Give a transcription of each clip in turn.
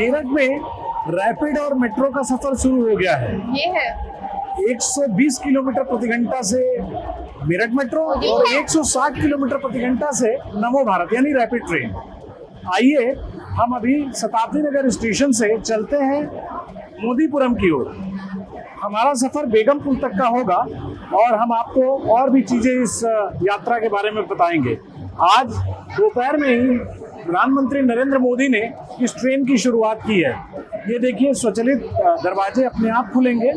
मेरठ में रैपिड और मेट्रो का सफर शुरू हो गया है। ये है 120 किलोमीटर प्रति घंटा से मेरठ मेट्रो और 160 किलोमीटर प्रति घंटा से नमो भारत यानी रैपिड ट्रेन। आइए हम अभी शताब्दी नगर स्टेशन से चलते हैं मोदीपुरम की ओर। हमारा सफर बेगम पुल तक का होगा और हम आपको और भी चीजें इस यात्रा के बारे में बताएंगे। आज दोपहर में ही प्रधानमंत्री नरेंद्र मोदी ने इस ट्रेन की शुरुआत की है। ये देखिए स्वचालित दरवाजे अपने आप खुलेंगे।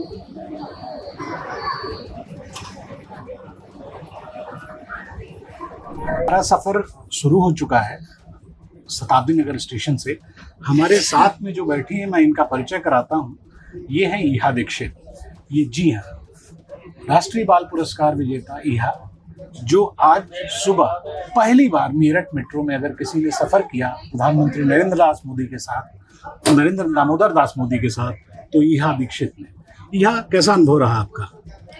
हमारा सफर शुरू हो चुका है शताब्दी नगर स्टेशन से। हमारे साथ में जो बैठी हैं मैं इनका परिचय कराता हूँ। ये है ईहा दीक्षित। ये जी हाँ राष्ट्रीय बाल पुरस्कार विजेता ईहा, जो आज सुबह पहली बार मेरठ मेट्रो में अगर किसी ने सफर किया प्रधानमंत्री नरेंद्र दामोदर दास मोदी के साथ तो ईहा दीक्षित ने। ईहा, कैसा अनुभव रहा आपका?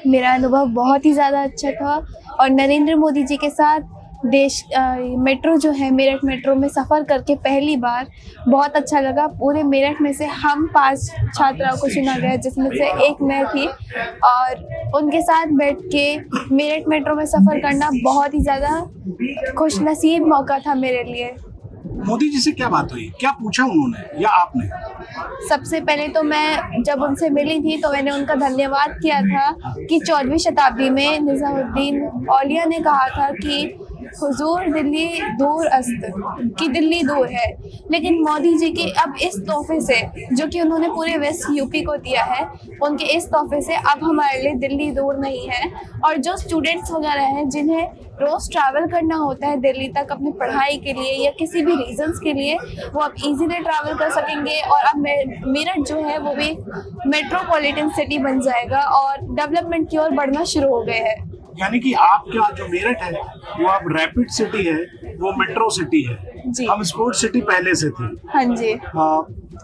मेरा अनुभव बहुत ही ज़्यादा अच्छा था और नरेंद्र मोदी जी के साथ मेट्रो जो है मेरठ मेट्रो में सफ़र करके पहली बार बहुत अच्छा लगा। पूरे मेरठ में से हम 5 छात्राओं को चुना गया, जिसमें से एक मैं थी और उनके साथ बैठ के मेरठ मेट्रो में सफ़र करना बहुत ही ज़्यादा खुशनसीब मौका था मेरे लिए। मोदी जी से क्या बात हुई, क्या पूछा उन्होंने या आपने? सबसे पहले तो मैं जब उनसे मिली थी तो मैंने उनका धन्यवाद किया था कि 14वीं शताब्दी में निज़ामुद्दीन औलिया ने कहा था कि हुजूर दिल्ली दूर अस्त कि दिल्ली दूर है, लेकिन मोदी जी के अब इस तोहफे से जो कि उन्होंने पूरे वेस्ट यूपी को दिया है, उनके इस तोहफे से अब हमारे लिए दिल्ली दूर नहीं है। और जो स्टूडेंट्स वगैरह हैं जिन्हें रोज़ ट्रैवल करना होता है दिल्ली तक अपनी पढ़ाई के लिए या किसी भी रीजंस के लिए, वो अब इजीली ट्रैवल कर सकेंगे। और अब मेरठ जो है वो भी मेट्रोपॉलिटन सिटी बन जाएगा और डेवलपमेंट की ओर बढ़ना शुरू हो गए हैं। यानी कि आपका जो मेरठ है वो अब रैपिड सिटी है, वो मेट्रो सिटी है जी। हम स्पोर्ट्स सिटी पहले से थे। हाँ जी।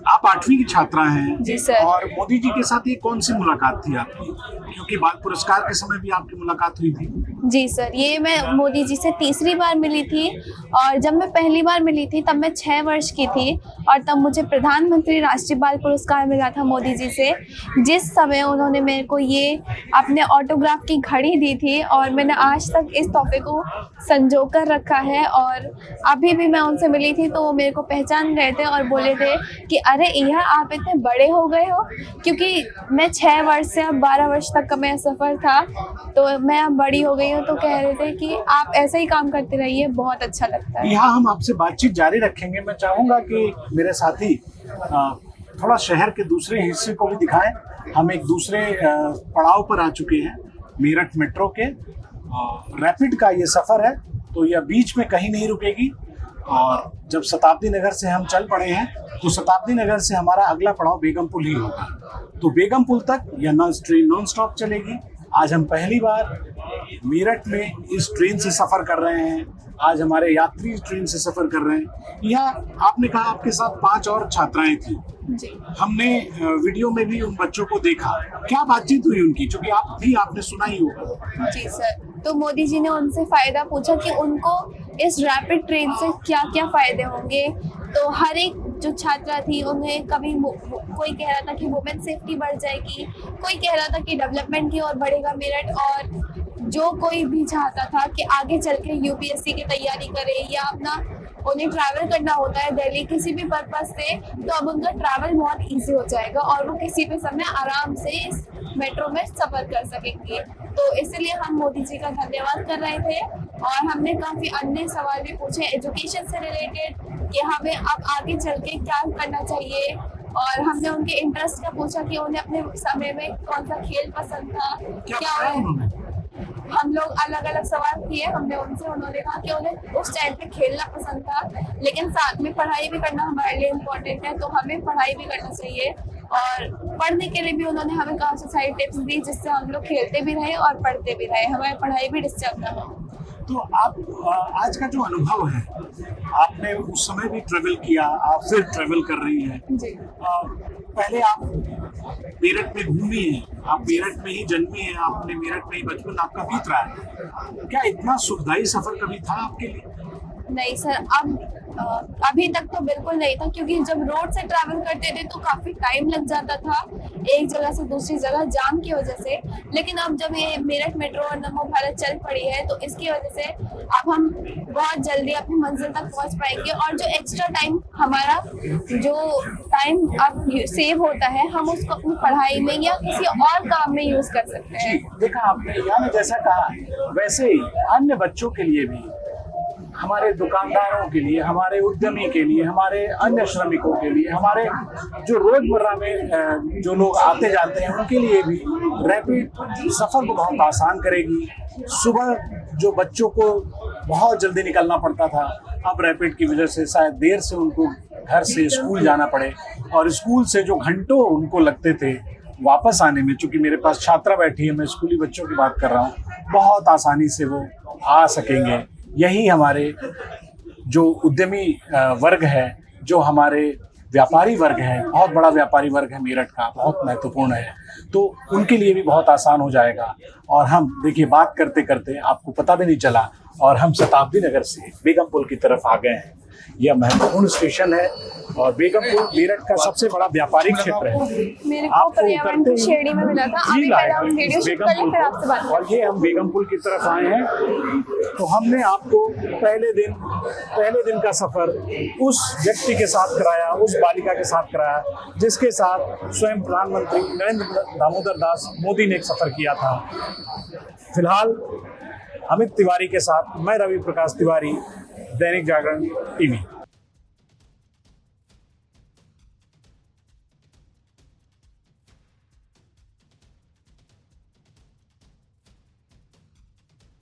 आप 8वीं की छात्रा हैं जी सर। और मोदी जी के साथ ये कौन सी मुलाकात थी आपकी? क्योंकि बाल पुरस्कार के समय भी आपकी मुलाकात हुई थी। जी सर, ये मैं मोदी जी से तीसरी बार मिली थी और जब मैं पहली बार मिली थी तब मैं 6 वर्ष की थी और तब मुझे प्रधानमंत्री राष्ट्रीय बाल पुरस्कार मिला था मोदी जी से, जिस समय उन्होंने मेरे को ये अपने ऑटोग्राफ की घड़ी दी थी और मैंने आज तक इस तोहफे को संजो कर रखा है। और अभी भी मैं उनसे मिली थी तो वो मेरे को पहचान गए थे और बोले थे कि अरे ईहा, आप इतने बड़े हो गए हो, क्योंकि मैं 6 वर्ष से अब 12 वर्ष तक का मेरा सफ़र था तो मैं अब बड़ी हो गई हूँ। तो कह रहे थे कि आप ऐसे ही काम करते रहिए, बहुत अच्छा लगता है। यहाँ हम आपसे बातचीत जारी रखेंगे। मैं चाहूँगा कि मेरे साथी थोड़ा शहर के दूसरे हिस्से को भी दिखाएं। हम एक दूसरे पड़ाव पर आ चुके हैं मेरठ मेट्रो के। रैपिड का ये सफ़र है तो यह बीच में कहीं नहीं रुकेगी और जब शताब्दी नगर से हम चल पड़े हैं तो शताब्दी नगर से हमारा अगला पड़ाव बेगम पुल ही होगा। तो बेगम पुल तक यह ट्रेन नॉन स्टॉप चलेगी। आज हम पहली बार मेरठ में इस ट्रेन से सफ़र कर रहे हैं। आज हमारे यात्री ट्रेन से सफ़र कर रहे हैं। यहाँ आपने कहा आपके साथ 5 और छात्राएं थी जी। हमने वीडियो में भी उन बच्चों को देखा। क्या बातचीत हुई उनकी, क्योंकि आपने सुना ही होगा। जी सर, तो मोदी जी ने उनसे फ़ायदा पूछा कि उनको इस रैपिड ट्रेन से क्या क्या फ़ायदे होंगे। तो हर एक जो छात्रा थी उन्हें कोई कह रहा था कि वुमेन सेफ्टी बढ़ जाएगी, कोई कह रहा था कि डेवलपमेंट की ओर बढ़ेगा मेरठ, और जो कोई भी चाहता था कि आगे चल के यूपीएससी की तैयारी करे या अपना उन्हें ट्रैवल करना होता है दिल्ली किसी भी पर्पस से, तो अब उनका ट्रैवल बहुत इजी हो जाएगा और वो किसी भी समय आराम से इस मेट्रो में सफ़र कर सकेंगे। तो इसलिए हम मोदी जी का धन्यवाद कर रहे थे और हमने काफ़ी अन्य सवाल भी पूछे एजुकेशन से रिलेटेड कि हमें अब आगे चल के क्या करना चाहिए। और हमने उनके इंटरेस्ट का पूछा कि उन्हें अपने समय में कौन सा खेल पसंद था, क्या हम लोग अलग अलग सवाल किए हमने उनसे। उन्होंने कहा कि उन्हें उस टाइम पे खेलना पसंद था, लेकिन साथ में पढ़ाई भी करना हमारे लिए इम्पोर्टेंट है, तो हमें पढ़ाई भी करना चाहिए। और पढ़ने के लिए भी उन्होंने हमें काफ़ी सारी टिप्स दी जिससे हम लोग खेलते भी रहे और पढ़ते भी रहे, हमारी पढ़ाई भी डिस्टर्ब ना हो। तो आप आज का जो अनुभव है, आपने उस समय भी ट्रेवल किया, आप फिर ट्रेवल कर रही हैं जी। पहले आप मेरठ में घूमी हैं, आप मेरठ में ही जन्मी हैं, आपने मेरठ में ही बचपन आपका बीत रहा है। क्या इतना सुखदायी सफर कभी था आपके लिए? नहीं सर, अब अभी तक तो बिल्कुल नहीं था, क्योंकि जब रोड से ट्रैवल करते थे तो काफी टाइम लग जाता था एक जगह से दूसरी जगह जाम की वजह से। लेकिन अब जब ये मेरठ मेट्रो और नमो भारत चल पड़ी है तो इसकी वजह से अब हम बहुत जल्दी अपनी मंजिल तक पहुंच पाएंगे, और जो एक्स्ट्रा टाइम हमारा जो टाइम अब सेव होता है हम उसको अपनी पढ़ाई में या किसी और काम में यूज कर सकते हैं। देखा आपने, यानी जैसा कहा वैसे ही अन्य बच्चों के लिए भी, हमारे दुकानदारों के लिए, हमारे उद्यमी के लिए, हमारे अन्य श्रमिकों के लिए, हमारे जो रोजमर्रा में जो लोग आते जाते हैं उनके लिए भी रैपिड सफर को बहुत आसान करेगी। सुबह जो बच्चों को बहुत जल्दी निकलना पड़ता था, अब रैपिड की वजह से शायद देर से उनको घर से स्कूल जाना पड़े, और स्कूल से जो घंटों उनको लगते थे वापस आने में, चूंकि मेरे पास छात्रा बैठी है, मैं स्कूली बच्चों की बात कर रहा हूँ, बहुत आसानी से वो आ सकेंगे। यही हमारे जो उद्यमी वर्ग है, जो हमारे व्यापारी वर्ग है, बहुत बड़ा व्यापारी वर्ग है मेरठ का, बहुत महत्वपूर्ण है, तो उनके लिए भी बहुत आसान हो जाएगा। और हम देखिए बात करते करते आपको पता भी नहीं चला और हम शताब्दी नगर से बेगमपुल की तरफ आ गए हैं। यह महत्वपूर्ण स्टेशन है और बेगमपुल मेरठ का सबसे बड़ा व्यापारिक क्षेत्र है। मेरे को पर्यावरण की श्रेणी में मिला था। अभी पहले हम वीडियो शूट कर लें, फिर आपसे बात करें। और ये हम बेगमपुल की तरफ आए हैं, तो हमने आपको पहले दिन का सफर उस व्यक्ति के साथ कराया, उस बालिका के साथ कराया जिसके साथ स्वयं प्रधानमंत्री नरेंद्र दामोदर दास मोदी ने एक सफर किया था। फिलहाल अमित तिवारी के साथ मैं रवि प्रकाश तिवारी, दैनिक जागरण टीवी।